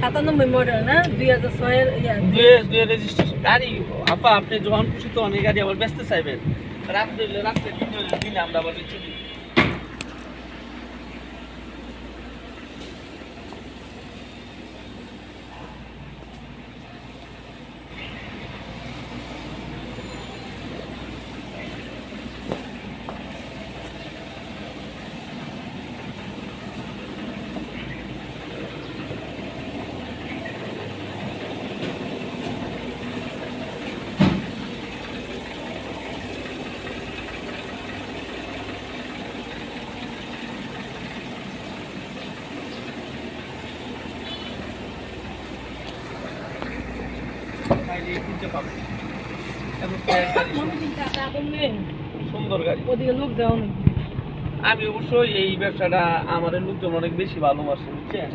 97 model না 2006 এর দুয়ে রেজিস্ট্রেশন গাড়ি। আপা আপনি যখন খুশি তখন এই গাড়ি আবার বেচতে চাইবেন, রাত্রে হইলে রাত্রে, দিনে হইলে দিনে আমরা আবার বেচে দিই। কিনতে পাবেন সুন্দর গাড়ি। ওদিকে লোক যাও না। আমি অবশ্যই এই ব্যবসাটা আমাদের লোকজন অনেক বেশি ভালোবাসে, বুঝছেন।